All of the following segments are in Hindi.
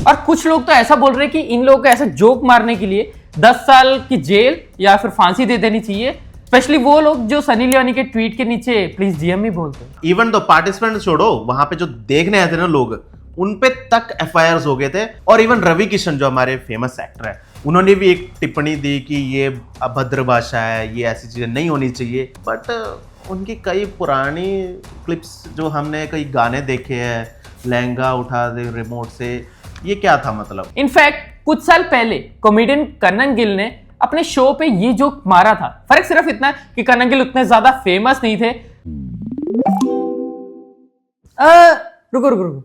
और कुछ लोग तो ऐसा बोल रहे हैं कि इन लोगों को ऐसा जोक मारने के लिए 10 साल की जेल या फिर फांसी दे देनी चाहिए, स्पेशली वो लोग जो सनी लियोनी के ट्वीट के नीचे प्लीज डीएम ही बोलते हैं। इवन तो पार्टिसिपेंट छोड़ो, वहां पे जो देखने आए थे ना लोग, उन पे तक एफआईआर हो गए थे। और इवन रवि किशन जो हमारे फेमस एक्टर है, उन्होंने भी एक टिप्पणी दी कि ये अभद्र भाषा है, ये ऐसी चीजें नहीं होनी चाहिए। बट उनकी कई पुरानी क्लिप्स जो हमने कई गाने देखे हैं, लहंगा उठा दे रिमोट से, ये क्या था मतलब। इनफैक्ट कुछ साल पहले कॉमेडियन कन्नन गिल ने अपने शो पे ये जोक मारा था। फर्क सिर्फ इतना कि कन्नन गिल उतने ज्यादा फेमस नहीं थे। रुको रुको रुको,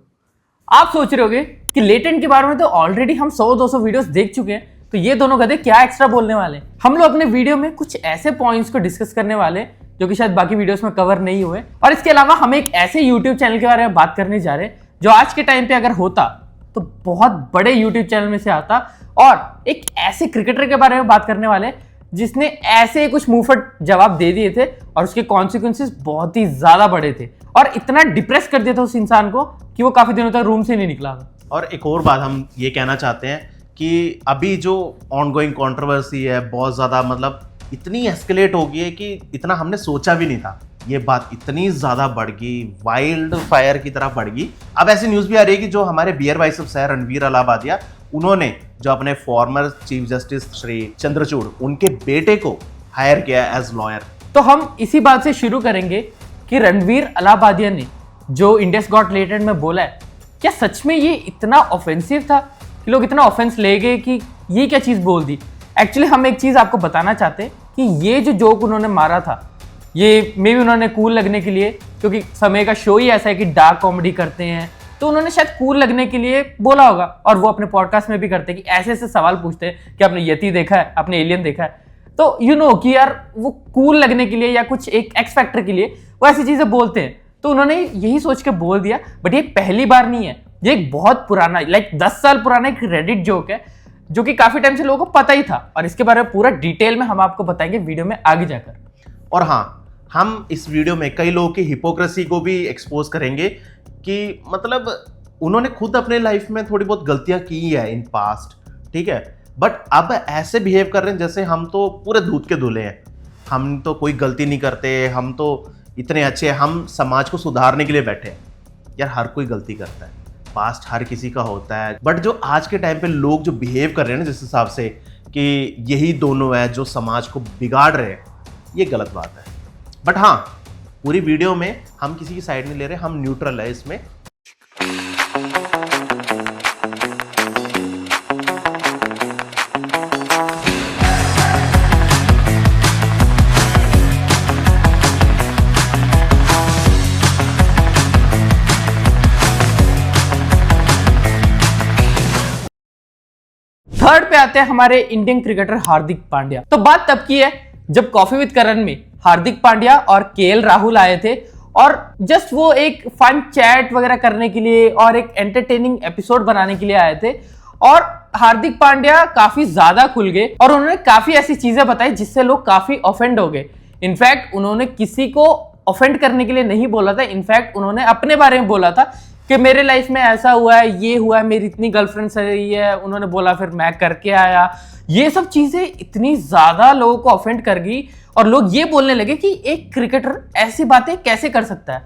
आप सोच रहे होगे कि लेटेंट के बारे में तो ऑलरेडी हम 100-200 वीडियोस देख चुके हैं, तो ये दोनों गधे क्या एक्स्ट्रा बोलने वाले हैं। हम लोग अपने वीडियो में कुछ ऐसे पॉइंट्स को डिस्कस करने वाले जो कि शायद बाकी वीडियोस में कवर नहीं हुए, और इसके अलावा हम एक ऐसे यूट्यूब चैनल के बारे में बात करने जा रहे हैं जो आज के टाइम पे अगर होता तो बहुत बड़े यूट्यूब चैनल में से आता, और एक ऐसे क्रिकेटर के बारे में बात करने वाले जिसने ऐसे कुछ मुंहफट जवाब दे दिए थे और उसके कॉन्सिक्वेंसेस बहुत ही ज्यादा बड़े थे और इतना डिप्रेस कर दिया था उस इंसान को कि वो काफी दिनों तक रूम से नहीं निकला था। और एक और बात हम ये कहना चाहते हैं कि अभी जो ऑनगोइंग कंट्रोवर्सी है बहुत ज़्यादा, मतलब इतनी एस्केलेट हो गई है कि इतना हमने सोचा भी नहीं था। ये बात इतनी ज़्यादा बढ़ गई, वाइल्ड फायर की तरह बढ़ गई। अब ऐसी न्यूज़ भी आ रही है कि जो हमारे बियर बाइसेप्स है रणवीर अलाहाबादिया, उन्होंने जो अपने former chief justice Shri Chandrachud, उनके बेटे को हायर किया एज लॉयर। तो हम इसी बात से शुरू करेंगे कि रणवीर अलाहाबादिया ने जो इंडियस गॉट टैलेंट में बोला है, क्या सच में ये इतना ऑफेंसिव था कि लोग इतना ऑफेंस ले गए कि ये क्या चीज़ बोल दी। एक्चुअली हम एक चीज़ आपको बताना चाहते हैं कि ये जो जोक उन्होंने मारा था, ये मे भी उन्होंने कूल लगने के लिए, क्योंकि समय का शो ही ऐसा है कि डार्क कॉमेडी करते हैं, तो उन्होंने शायद कूल लगने के लिए बोला होगा। और वो अपने पॉडकास्ट में भी करते हैं कि ऐसे ऐसे सवाल पूछते हैं कि आपने यति देखा है, आपने एलियन देखा है, तो यू नो कि यार वो कूल लगने के लिए या कुछ एक एक्स फैक्टर के लिए वो ऐसी चीज़ें बोलते हैं। तो उन्होंने यही सोच के बोल दिया। बट ये पहली बार नहीं है, ये एक बहुत पुराना, लाइक 10 साल पुराना एक रेडिट जोक है जो कि काफी टाइम से लोगों को पता ही था, और इसके बारे में पूरा डिटेल में हम आपको बताएंगे वीडियो में आगे जाकर। और हाँ, हम इस वीडियो में कई लोगों की हिपोक्रेसी को भी एक्सपोज करेंगे कि मतलब उन्होंने खुद अपने लाइफ में थोड़ी बहुत गलतियां की है इन पास्ट, ठीक है, बट अब ऐसे बिहेव कर रहे हैं जैसे हम तो पूरे दूध के धुले हैं, हम तो कोई गलती नहीं करते, हम तो इतने अच्छे हैं, हम समाज को सुधारने के लिए बैठे हैं। यार हर कोई गलती करता है, पास्ट हर किसी का होता है, बट जो आज के टाइम पे लोग जो बिहेव कर रहे हैं ना जिस हिसाब से कि यही दोनों है जो समाज को बिगाड़ रहे हैं, ये गलत बात है। बट हाँ, पूरी वीडियो में हम किसी की साइड नहीं ले रहे, हम न्यूट्रल है इसमें। थर्ड पे आते हैं हमारे इंडियन क्रिकेटर हार्दिक पांड्या। तो बात तब की है जब कॉफी विद करण में हार्दिक पांड्या और केएल राहुल आए थे, और जस्ट वो एक फन चैट वगैरह करने के लिए और एक एंटरटेनिंग एपिसोड बनाने के लिए आए थे। और हार्दिक पांड्या काफी ज्यादा खुल गए और उन्होंने काफी ऐसी चीजें बताई जिससे लोग काफी ऑफेंड हो गए। इनफैक्ट उन्होंने किसी को ऑफेंड करने के लिए नहीं बोला था, इनफैक्ट उन्होंने अपने बारे में बोला था कि मेरे लाइफ में ऐसा हुआ है, ये हुआ है, मेरी इतनी गर्लफ्रेंड सही है, उन्होंने बोला फिर मैं करके आया। ये सब चीजें इतनी ज्यादा लोगों को ऑफेंड कर गई और लोग ये बोलने लगे कि एक क्रिकेटर ऐसी बातें कैसे कर सकता है।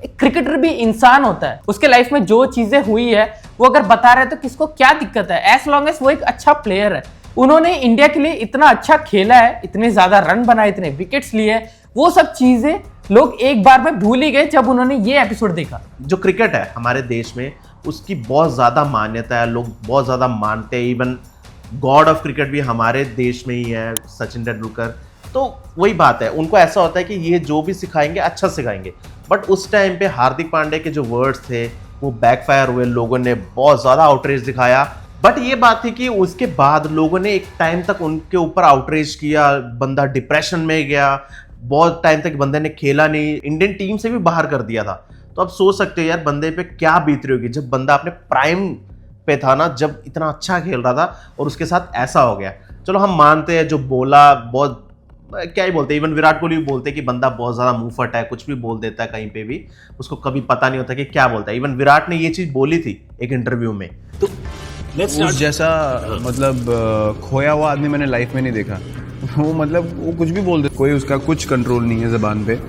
एक क्रिकेटर भी इंसान होता है, उसके लाइफ में जो चीजें हुई है वो अगर बता रहे हैं तो किसको क्या दिक्कत है, एज लॉन्ग एज वो एक अच्छा प्लेयर है। उन्होंने इंडिया के लिए इतना अच्छा खेला है, इतने ज्यादा रन बनाए, इतने विकेट्स लिए, वो सब चीजें लोग एक बार में भूल ही गए जब उन्होंने ये एपिसोड देखा। जो क्रिकेट है हमारे देश में, उसकी बहुत ज़्यादा मान्यता है, लोग बहुत ज़्यादा मानते हैं। इवन गॉड ऑफ क्रिकेट भी हमारे देश में ही है, सचिन तेंदुलकर। तो वही बात है, उनको ऐसा होता है कि ये जो भी सिखाएंगे अच्छा सिखाएंगे। बट उस टाइम पे हार्दिक पांड्या के जो वर्ड्स थे वो बैकफायर हुए, लोगों ने बहुत ज़्यादा आउटरीच दिखाया। बट ये बात थी कि उसके बाद लोगों ने एक टाइम तक उनके ऊपर आउटरीच किया, बंदा डिप्रेशन में गया, बहुत टाइम तक बंदे ने खेला नहीं, इंडियन टीम से भी बाहर कर दिया था। तो अब सोच सकते हो यार बंदे पे क्या बीत रही होगी जब बंदा अपने प्राइम पे था ना, जब इतना अच्छा खेल रहा था और उसके साथ ऐसा हो गया। चलो हम मानते हैं जो बोला, बहुत क्या ही बोलते हैं, इवन विराट कोहली भी बोलते हैं कि बंदा बहुत ज़्यादा मुंहफट है, कुछ भी बोल देता है कहीं पे भी, उसको कभी पता नहीं होता कि क्या बोलता है। इवन विराट ने ये चीज़ बोली थी एक इंटरव्यू में। तो उस जैसा मतलब खोया हुआ आदमी मैंने लाइफ में नहीं देखा। वो मतलब वो कुछ भी बोल दे, कोई उसका कुछ कंट्रोल नहीं है ज़बान पे,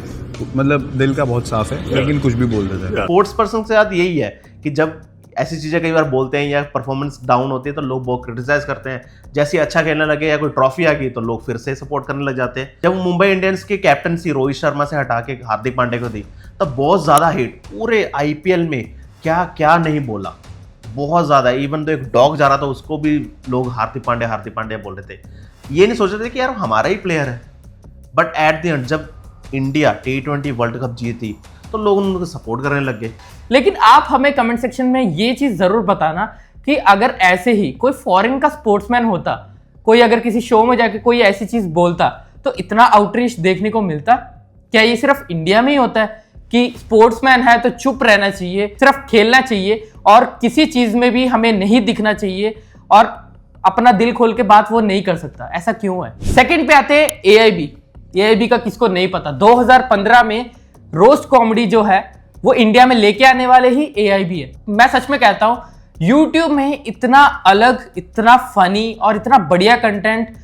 मतलब दिल का बहुत साफ है लेकिन कुछ भी बोल देता है। स्पोर्ट्स पर्सन के साथ यही है कि जब ऐसी चीजें कई बार बोलते हैं या परफॉर्मेंस डाउन होती है तो लोग बहुत क्रिटिसाइज करते हैं। जैसे अच्छा खेलने लगे या कोई ट्रॉफी आ गई तो लोग फिर से सपोर्ट करने लग जाते हैं। जब मुंबई इंडियंस की कैप्टनसी रोहित शर्मा से हटा के हार्दिक पांड्या को दी तब बहुत ज्यादा हिट, पूरे आईपीएल में क्या क्या नहीं बोला, बहुत ज्यादा। इवन तो एक डॉग जा रहा था उसको भी लोग हार्दिक पांड्या बोल रहे थे। ये नहीं सोच रहे थे कि यार हमारा ही प्लेयर है। बट एट द एंड जब इंडिया T20 वर्ल्ड कप जीती तो लोग उनको सपोर्ट करने लग गए। लेकिन आप हमें कमेंट सेक्शन में ये चीज जरूर बताना कि अगर ऐसे ही कोई फॉरेन का स्पोर्ट्समैन होता, कोई अगर किसी शो में जाके कोई ऐसी चीज बोलता तो इतना आउटरीच देखने को मिलता। क्या ये सिर्फ इंडिया में ही होता है कि स्पोर्ट्समैन है तो चुप रहना चाहिए, सिर्फ खेलना चाहिए और किसी चीज में भी हमें नहीं दिखना चाहिए और अपना दिल खोल के बात वो नहीं कर सकता? ऐसा क्यों है? सेकंड पे आते हैं एआईबी का किसको नहीं पता। 2015 में रोस्ट कॉमेडी जो है वो इंडिया में लेके आने वाले ही एआईबी है। मैं सच में कहता हूं यूट्यूब में इतना अलग, इतना फनी और इतना बढ़िया कंटेंट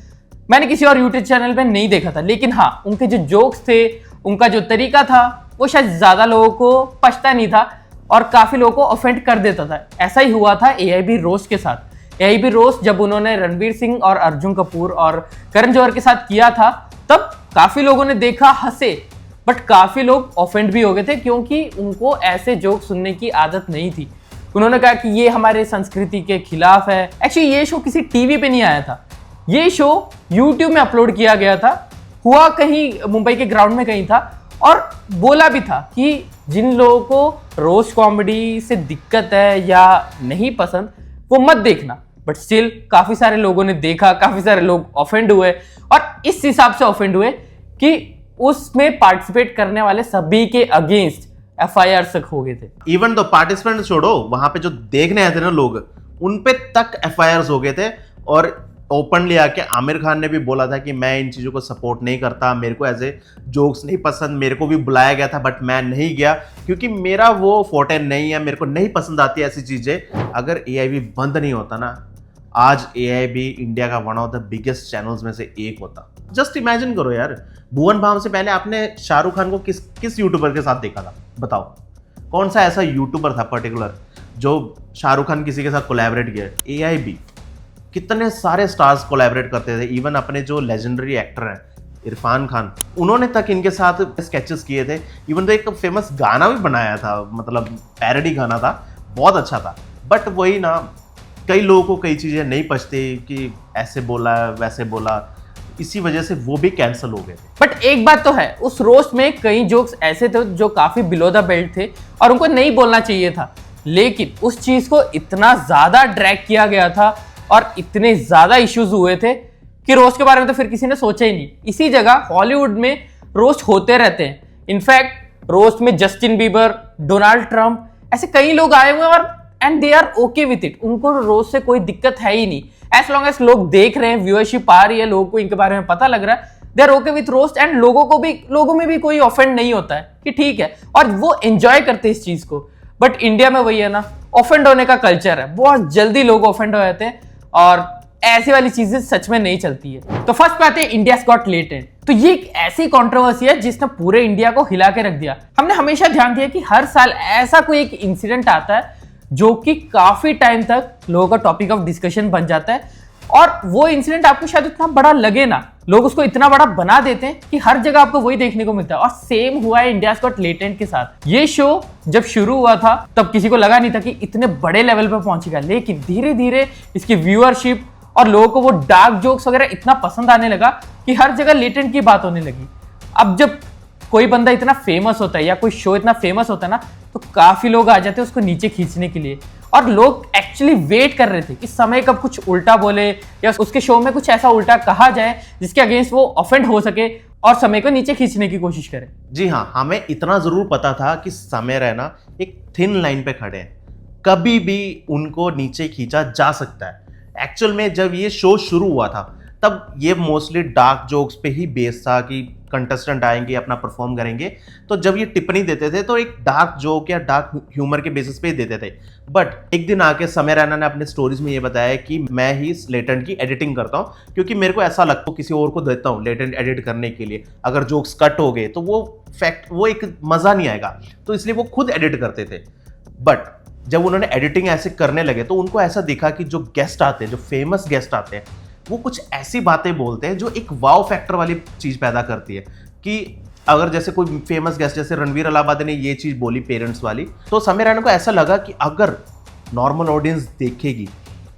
मैंने किसी और यूट्यूब चैनल पे नहीं देखा था। लेकिन हाँ, उनके जो जोक्स थे, उनका जो तरीका था वो शायद ज्यादा लोगों को पछता नहीं था और काफी लोगों को ऑफेंड कर देता था। ऐसा ही हुआ था एआईबी रोस्ट के साथ। एआईबी रोस्ट जब उन्होंने रणवीर सिंह और अर्जुन कपूर और करण जौहर के साथ किया था तब काफी लोगों ने देखा, हंसे, बट काफी लोग ऑफेंड भी हो गए थे क्योंकि उनको ऐसे जोक सुनने की आदत नहीं थी। उन्होंने कहा कि ये हमारे संस्कृति के खिलाफ है। एक्चुअली ये शो किसी टीवी पे नहीं आया था, ये शो यूट्यूब में अपलोड किया गया था, हुआ कहीं मुंबई के ग्राउंड में कहीं था और बोला भी था कि जिन लोगों को रोस्ट कॉमेडी से दिक्कत है या नहीं पसंद वो मत देखना। बट स्टिल काफी सारे लोगों ने देखा, काफी सारे लोग ऑफेंड हुए और इस हिसाब से ऑफेंड हुए कि उसमें पार्टिसिपेट करने वाले सभी के अगेंस्ट एफआईआर तक हो गए थे। इवन तो पार्टिसिपेंट छोड़ो, वहां पे जो देखने आए थे ना लोग, उन पे तक एफआईआर हो गए थे। और ओपनली आके आमिर खान ने भी बोला था कि मैं इन चीज़ों को सपोर्ट नहीं करता, मेरे को ऐसे जोक्स नहीं पसंद, मेरे को भी बुलाया गया था बट मैं नहीं गया क्योंकि मेरा वो फोटे नहीं है, मेरे को नहीं पसंद आती ऐसी चीज़ें। अगर एआईबी बंद नहीं होता ना, आज एआईबी इंडिया का one of the biggest channels में से एक होता। जस्ट इमेजिन करो यार, भुवन बाम से पहले आपने शाहरुख खान को किस यूट्यूबर के साथ देखा था? बताओ, कौन सा ऐसा यूट्यूबर था पर्टिकुलर जो शाहरुख खान किसी के साथ कोलैबोरेट किया? एआईबी। कितने सारे स्टार्स कोलैबोरेट करते थे। इवन अपने जो लेजेंडरी एक्टर हैं इरफान खान, उन्होंने तक इनके साथ स्केचेस किए थे। इवन तो एक फेमस गाना भी बनाया था, मतलब पैरोडी गाना था, बहुत अच्छा था। बट वही ना, कई लोगों को कई चीज़ें नहीं पछती कि ऐसे बोला वैसे बोला, इसी वजह से वो भी कैंसिल हो गए थे। बट एक बात तो है, उस रोस्ट में कई जोक्स ऐसे थे जो काफी बिलो द बेल्ट थे और उनको नहीं बोलना चाहिए था। लेकिन उस चीज को इतना ज्यादा ड्रैग किया गया था और इतने ज्यादा इश्यूज हुए थे कि रोस्ट के बारे में तो फिर किसी ने सोचा ही नहीं। इसी जगह हॉलीवुड में रोस्ट होते रहते हैं। इनफैक्ट रोस्ट में जस्टिन बीबर, डोनाल्ड ट्रंप, ऐसे कई लोग आए हुए और and they are okay with it. उनको रोस्ट से कोई दिक्कत है ही नहीं। एज लॉन्ग एज लोग देख रहे हैं, व्यूअरशिप आ रही है, लोगों को इनके बारे में पता लग रहा है, they are okay with roast and लोगों में भी कोई ऑफेंड नहीं होता है कि ठीक है, और वो एंजॉय करते हैं इस चीज को। बट इंडिया में वही है ना, ऑफेंड होने का कल्चर है, बहुत जल्दी लोग ऑफेंड हो जाते हैं और ऐसी वाली चीजें सच में नहीं चलती है। तो फर्स्ट पे आते हैं इंडिया गॉट टैलेंट। तो ये एक ऐसी कंट्रोवर्सी है जिसने पूरे इंडिया को हिला के रख दिया। हमने हमेशा ध्यान दिया कि हर साल ऐसा कोई एक इंसिडेंट आता है जो कि काफी टाइम तक लोगों का टॉपिक ऑफ डिस्कशन बन जाता है और वो इंसिडेंट आपको शायद इतना बड़ा लगे ना, लोग उसको इतना बड़ा बना देते हैं कि हर जगह आपको वही देखने को मिलता है। और सेम हुआ है इंडिया गॉट टैलेंट के साथ। ये शो जब शुरू हुआ था तब किसी को लगा नहीं था कि इतने बड़े लेवल पर पहुंचेगा, लेकिन धीरे धीरे इसकी व्यूअरशिप और लोगों को वो डार्क जोक्स वगैरह इतना पसंद आने लगा कि हर जगह लेटेंट की बात होने लगी। अब जब कोई बंदा इतना फेमस होता है या कोई शो इतना फेमस होता है ना, तो काफी लोग आ जाते हैं उसको नीचे खींचने के लिए। और लोग एक्चुअली वेट कर रहे थे कि समय कब कुछ उल्टा बोले या उसके शो में कुछ ऐसा उल्टा कहा जाए जिसके अगेंस्ट वो ऑफेंड हो सके और समय को नीचे खींचने की कोशिश करे। जी हाँ, हमें इतना जरूर पता था कि समय रहना एक थिन लाइन पे खड़े हैं, कभी भी उनको नीचे खींचा जा सकता है। एक्चुअल में जब ये शो शुरू हुआ था तब ये मोस्टली डार्क जोक्स पे ही बेस्ड था कि कंटेस्टेंट आएंगे अपना परफॉर्म करेंगे, तो जब ये टिप्पणी देते थे तो एक डार्क जोक या डार्क ह्यूमर के बेसिस पे ही देते थे। बट एक दिन आके समय रैना ने अपने स्टोरीज में ये बताया कि मैं ही इस लेटेंट की एडिटिंग करता हूँ, क्योंकि मेरे को ऐसा लगता है किसी और को देता हूँ लेटेंट एडिट करने के लिए, अगर जोक्स कट हो गए तो वो एक मजा नहीं आएगा, तो इसलिए वो खुद एडिट करते थे। बट जब उन्होंने एडिटिंग ऐसे करने लगे तो उनको ऐसा दिखा कि जो गेस्ट आते हैं, जो फेमस गेस्ट आते हैं, वो कुछ ऐसी बातें बोलते हैं जो एक वाव फैक्टर वाली चीज पैदा करती है। कि अगर जैसे कोई फेमस गेस्ट जैसे रणवीर अलाहाबादी ने ये चीज बोली पेरेंट्स वाली, तो समय रैना को ऐसा लगा कि अगर नॉर्मल ऑडियंस देखेगी,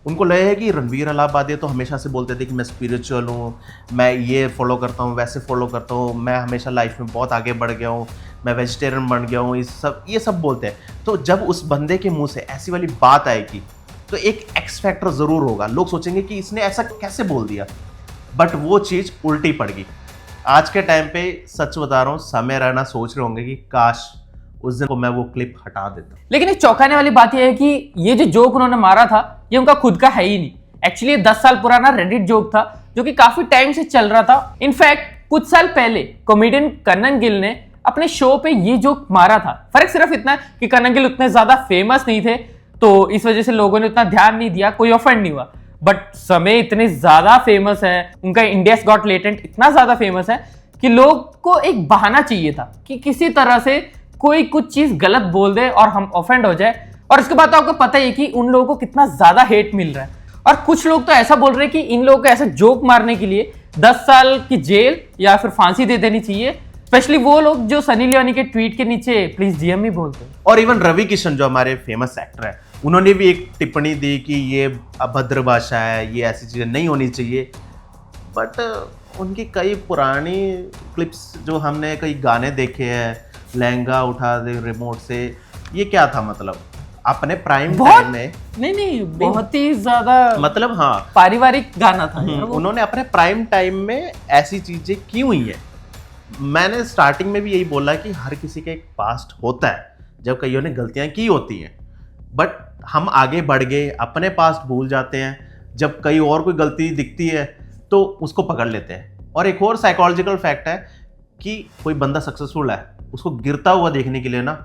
उनको लगेगा कि रणवीर अलाहाबादी तो हमेशा से बोलते थे कि मैं स्पिरिचुअल हूँ, मैं ये फॉलो करता हूँ, वैसे फॉलो करता हूँ, मैं हमेशा लाइफ में बहुत आगे बढ़ गया हूँ, मैं वेजिटेरियन बन गया हूँ, ये सब बोलते हैं। तो जब उस बंदे के मुंह से ऐसी वाली बात आएगी तो एक एक्स फैक्टर जरूर होगा, लोग सोचेंगे कि इसने ऐसा कैसे बोल दिया, बट वो चीज उल्टी पड़ गई। आज के टाइम पे सच बता रहा हूँ, समय रैना सोच रहे होंगे कि काश उस दिन को मैं वो क्लिप हटा देता। लेकिन एक चौंकाने वाली बात यह है कि ये जो जोक उन्होंने मारा था ये उनका खुद का है ही नहीं। एक्चुअली 10 साल पुराना रेडिट जोक था जो कि काफी टाइम से चल रहा था। इनफैक्ट कुछ साल पहले कॉमेडियन कन्नन गिल ने अपने शो पे ये जोक मारा था। फर्क सिर्फ इतना कि कन्नन गिल उतने ज्यादा फेमस नहीं थे, तो इस वजह से लोगों ने उतना ध्यान नहीं दिया, कोई ऑफेंड नहीं हुआ। बट समय इतने ज्यादा फेमस है, उनका इंडियाज गॉट लेटेंट इतना ज्यादा फेमस है कि लोग को एक बहाना चाहिए था कि किसी तरह से कोई कुछ चीज गलत बोल दे और हम ऑफेंड हो जाए। और इसके बाद तो आपको पता ही है कि उन लोगों को कितना ज्यादा हेट मिल रहा है। और कुछ लोग तो ऐसा बोल रहे हैं कि इन लोगों को ऐसा जोक मारने के लिए 10 साल की जेल या फिर फांसी दे देनी चाहिए, स्पेशली वो लोग जो सनी लियोनी के ट्वीट के नीचे प्लीज डीएम ही बोलते हैं। और इवन रवि किशन जो हमारे फेमस एक्टर है, उन्होंने भी एक टिप्पणी दी कि ये अभद्र भाषा है, ये ऐसी चीजें नहीं होनी चाहिए। बट उनकी कई पुरानी क्लिप्स जो हमने कई गाने देखे हैं, लहंगा उठा दे रिमोट से, ये क्या था? मतलब अपने प्राइम टाइम में नहीं बहुत ही ज्यादा मतलब हाँ पारिवारिक गाना था। उन्होंने अपने प्राइम टाइम में ऐसी चीजें की हुई हैं। मैंने स्टार्टिंग में भी यही बोला कि हर किसी का एक पास्ट होता है, जब कईयों ने गलतियां की होती हैं, बट हम आगे बढ़ गए, अपने पास्ट भूल जाते हैं। जब कई और कोई गलती दिखती है तो उसको पकड़ लेते हैं। और एक और साइकोलॉजिकल फैक्ट है कि कोई बंदा सक्सेसफुल है, उसको गिरता हुआ देखने के लिए ना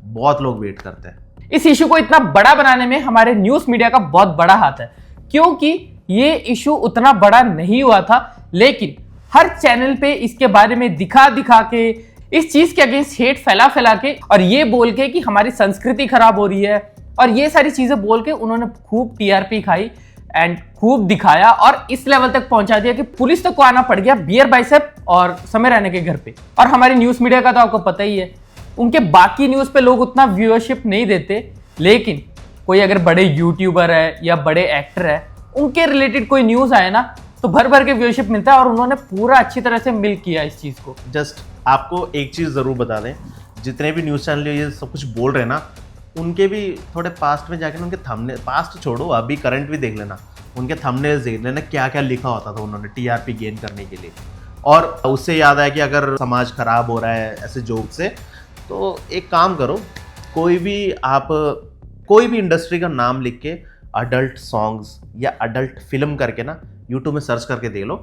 बहुत लोग वेट करते हैं। इस इशू को इतना बड़ा बनाने में हमारे न्यूज मीडिया का बहुत बड़ा हाथ है, क्योंकि ये इशू उतना बड़ा नहीं हुआ था, लेकिन हर चैनल पे इसके बारे में दिखा के, इस चीज के अगेंस्ट हेट फैला के और ये बोल के कि हमारी संस्कृति खराब हो रही है, और ये सारी चीजें बोल के उन्होंने खूब टीआरपी खाई एंड खूब दिखाया और इस लेवल तक पहुंचा दिया कि पुलिस तक को आना पड़ गया बियर बाइसेप और समय रैना के घर पे। और हमारी न्यूज मीडिया का तो आपको पता ही है, उनके बाकी न्यूज पे लोग उतना व्यूअरशिप नहीं देते, लेकिन कोई अगर बड़े यूट्यूबर है या बड़े एक्टर है, उनके रिलेटेड कोई न्यूज आए ना तो भर भर के व्यूअरशिप मिलता है, और उन्होंने पूरा अच्छी तरह से मिल्क किया इस चीज को। जस्ट आपको एक चीज जरूर बता दें, जितने भी न्यूज चैनल ये सब कुछ बोल रहे हैं ना, उनके भी थोड़े पास्ट में जाकर उनके थंबनेल, पास्ट छोड़ो अभी करंट भी देख लेना, उनके थंबनेल्स देख लेना, क्या क्या लिखा होता था उन्होंने टीआरपी गेन करने के लिए। और उससे याद आया कि अगर समाज खराब हो रहा है ऐसे जोक से, तो एक काम करो, कोई भी इंडस्ट्री का नाम लिख के अडल्ट सॉन्ग्स या अडल्ट फिल्म करके ना यूट्यूब में सर्च करके देख लो,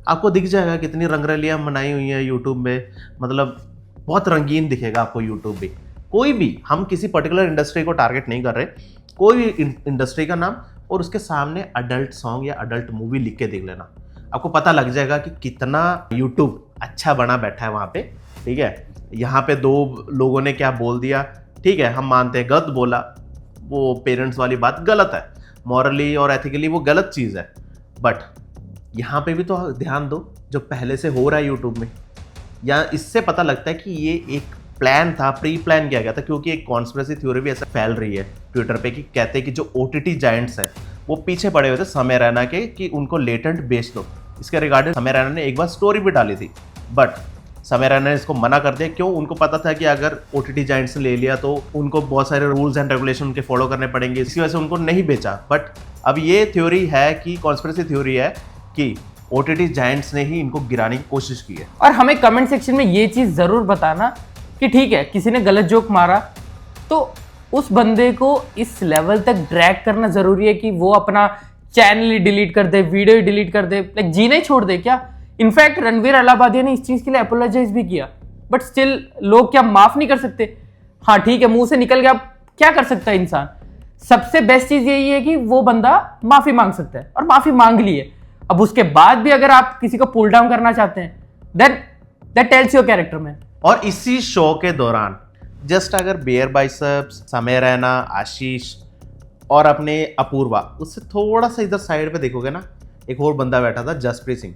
आपको दिख जाएगा कितनी रंगरलियाँ बनाई हुई हैं यूट्यूब में। मतलब बहुत रंगीन दिखेगा आपको यूट्यूब भी। कोई भी, हम किसी पर्टिकुलर इंडस्ट्री को टारगेट नहीं कर रहे, कोई भी इंडस्ट्री का नाम और उसके सामने अडल्ट सॉन्ग या अडल्ट मूवी लिख के देख लेना, आपको पता लग जाएगा कि कितना यूट्यूब अच्छा बना बैठा है वहाँ पे। ठीक है, यहाँ पे दो लोगों ने क्या बोल दिया, ठीक है हम मानते हैं गलत बोला, वो पेरेंट्स वाली बात गलत है, मॉरली और एथिकली वो गलत चीज़ है, बट यहाँ पे भी तो ध्यान दो जो पहले से हो रहा है यूट्यूब में। या इससे पता लगता है कि ये एक प्लान था, प्री प्लान किया गया था, क्योंकि एक कॉन्स्पिरेसी थ्योरी भी ऐसा फैल रही है ट्विटर पे कि कहते हैं कि जो ओटीटी जायंट्स हैं वो पीछे पड़े हुए थे समय रैना के कि उनको लेटेंट बेच दो। इसके रिगार्डिंग समय रैना ने एक बार स्टोरी भी डाली थी, बट समय रैना ने इसको मना कर दिया। क्यों? उनको पता था कि अगर ओटीटी जायंट्स ने ले लिया तो उनको बहुत सारे रूल्स एंड रेगुलेशन उनके फॉलो करने पड़ेंगे, इसी वजह से उनको नहीं बेचा। बट अब ये थ्योरी है कि कॉन्स्पिरेसी थ्योरी है कि ओटीटी जायंट्स ने ही इनको गिराने की कोशिश की है। और हमें कमेंट सेक्शन में ये चीज जरूर बताना कि ठीक है किसी ने गलत जोक मारा तो उस बंदे को इस लेवल तक ड्रैग करना जरूरी है कि वो अपना चैनल ही डिलीट कर दे, वीडियो ही डिलीट कर दे, लाइक जीना ही छोड़ दे क्या? इनफैक्ट रणवीर अलाहाबादिया ने इस चीज के लिए अपोलोजाइज भी किया, बट स्टिल लोग क्या माफ नहीं कर सकते? हाँ ठीक है, मुंह से निकल गया, क्या कर सकता है इंसान? सबसे बेस्ट चीज यही है कि वो बंदा माफी मांग सकता है, और माफी मांग ली है। अब उसके बाद भी अगर आप किसी को पुल डाउन करना चाहते हैं, then that tells your character man. और इसी शो के दौरान जस्ट अगर बेयर बाइसेप्स, समय रैना, आशीष और अपने अपूर्वा, उससे थोड़ा सा इधर साइड पे देखोगे ना, एक और बंदा बैठा था, जसप्रीत सिंह।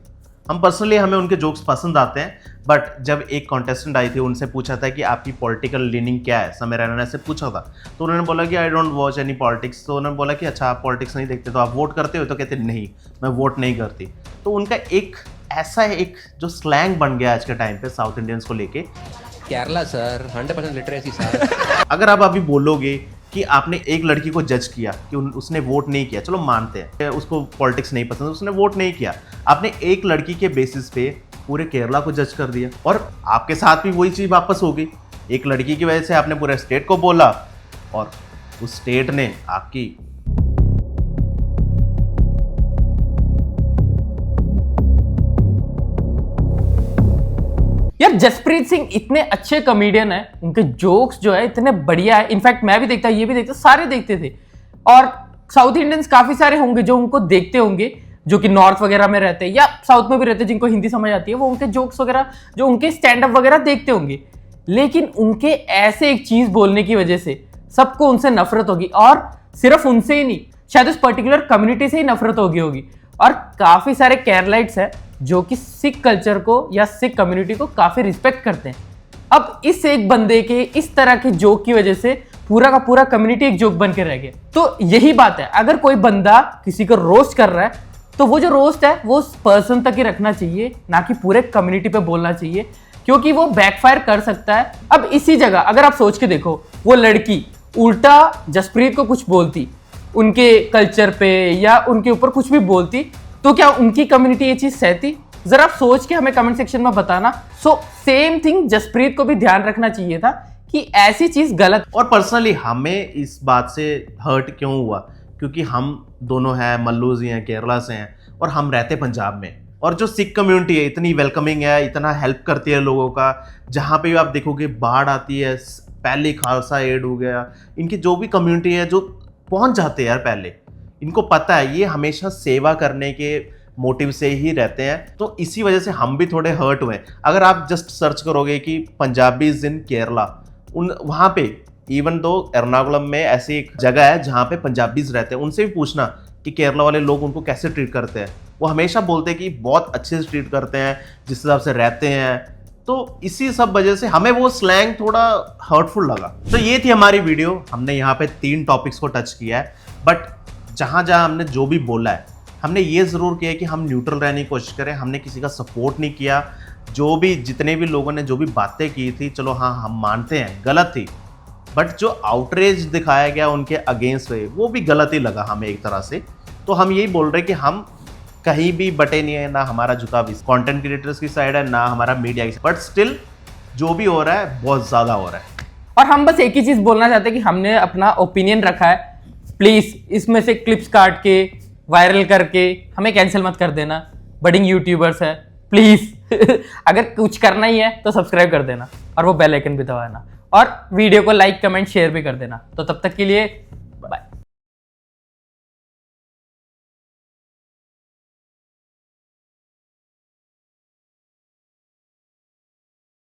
हम पर्सनली, हमें उनके जोक्स पसंद आते हैं, बट जब एक कॉन्टेस्टेंट आई थी, उनसे पूछा था कि आपकी पॉलिटिकल लीनिंग क्या है, समय रैना ने ऐसे पूछा था, तो उन्होंने बोला कि I don't watch any politics. तो उन्होंने बोला कि अच्छा आप पॉलिटिक्स नहीं देखते, तो आप वोट करते हो? तो कहते नहीं, मैं वोट नहीं करती। तो उनका एक ऐसा एक जो स्लैंग बन गया आज के टाइम पे साउथ इंडियंस को लेके, केरला सर 100% लिटरेसी सर। अगर आप अभी बोलोगे कि आपने एक लड़की को जज किया कि उसने वोट नहीं किया, चलो मानते हैं उसको पॉलिटिक्स नहीं पसंद, उसने वोट नहीं किया, आपने एक लड़की के बेसिस पे पूरे केरला को जज कर दिया, और आपके साथ भी वही चीज वापस होगी। एक लड़की की वजह से आपने पूरे स्टेट को बोला, और उस स्टेट ने आपकी यार जसप्रीत सिंह इतने अच्छे कॉमेडियन है, उनके जोक्स जो है इतने बढ़िया है। इनफैक्ट मैं भी देखता, ये भी देखता, सारे देखते थे। और साउथ इंडियंस काफी सारे होंगे जो उनको देखते होंगे, जो कि नॉर्थ वगैरह में रहते हैं या साउथ में भी रहते हैं, जिनको हिंदी समझ आती है, वो उनके जोक्स वगैरह, जो उनके स्टैंड अप वगैरह देखते होंगे। लेकिन उनके ऐसे एक चीज बोलने की वजह से सबको उनसे नफरत होगी, और सिर्फ उनसे ही नहीं, शायद उस पर्टिकुलर कम्युनिटी से ही नफरत होगी। और काफी सारे केरलाइट्स हैं जो कि सिख कल्चर को या सिख कम्युनिटी को काफी रिस्पेक्ट करते हैं। अब इस एक बंदे के इस तरह के जोक की वजह से पूरा का पूरा कम्युनिटी एक जोक बन के रह गया। तो यही बात है, अगर कोई बंदा किसी को रोस्ट कर रहा है, तो वो जो रोस्ट है वो उस पर्सन तक ही रखना चाहिए, ना कि पूरे कम्युनिटी पे बोलना चाहिए, क्योंकि वो बैकफायर कर सकता है। अब इसी जगह अगर आप सोच के देखो, वो लड़की उल्टा जसप्रीत को कुछ बोलती, उनके कल्चर पे या उनके ऊपर कुछ भी बोलती, तो क्या उनकी कम्युनिटी ये चीज सहती? जरा आप सोच के हमें कमेंट सेक्शन में बताना। सो सेम थिंग जसप्रीत को भी ध्यान रखना चाहिए था कि ऐसी चीज गलत। और पर्सनली हमें इस बात से हर्ट क्यों हुआ, क्योंकि हम दोनों हैं मल्लूज ही हैं, केरला से हैं, और हम रहते पंजाब में। और जो सिख कम्युनिटी है इतनी वेलकमिंग है, इतना हेल्प करती है लोगों का। जहाँ पे भी आप देखोगे बाढ़ आती है, पहले खालसा एड हो गया, इनकी जो भी कम्युनिटी है जो पहुँच जाते हैं यार, पहले इनको पता है, ये हमेशा सेवा करने के मोटिव से ही रहते हैं। तो इसी वजह से हम भी थोड़े हर्ट हुए। अगर आप जस्ट सर्च करोगे कि पंजाबीज इन केरला, वहाँ पे इवन दो एर्नाकुलम में ऐसी एक जगह है जहाँ पे पंजाबीज रहते हैं, उनसे भी पूछना कि केरला वाले लोग उनको कैसे ट्रीट करते हैं। वो हमेशा बोलते हैं कि बहुत अच्छे से ट्रीट करते हैं, जिस हिसाब से रहते हैं। तो इसी सब वजह से हमें वो स्लैंग थोड़ा हर्टफुल लगा। तो ये थी हमारी वीडियो। हमने यहाँ पे 3 टॉपिक्स को टच किया है, बट जहाँ जहाँ हमने जो भी बोला है, हमने ये ज़रूर किया है कि हम न्यूट्रल रहने की कोशिश करें। हमने किसी का सपोर्ट नहीं किया। जो भी जितने भी लोगों ने जो भी बातें की थी, चलो हाँ हम मानते हैं गलत थी, बट जो आउटरेज दिखाया गया उनके अगेंस्ट में, वो भी गलत ही लगा हमें एक तरह से। तो हम यही बोल रहे हैं कि हम कहीं भी बटे नहीं है, ना हमारा झुकाव कंटेंट क्रिएटर्स की साइड है, ना हमारा मीडिया की, बट स्टिल जो भी हो रहा है बहुत ज़्यादा हो रहा है। और हम बस एक ही चीज बोलना चाहते हैं कि हमने अपना ओपिनियन रखा है। प्लीज इसमें से क्लिप्स काट के वायरल करके हमें कैंसिल मत कर देना। बडिंग यूट्यूबर्स है, प्लीज अगर कुछ करना ही है तो सब्सक्राइब कर देना और वो बेल आइकन भी दबाना, और वीडियो को लाइक कमेंट शेयर भी कर देना। तो तब तक के लिए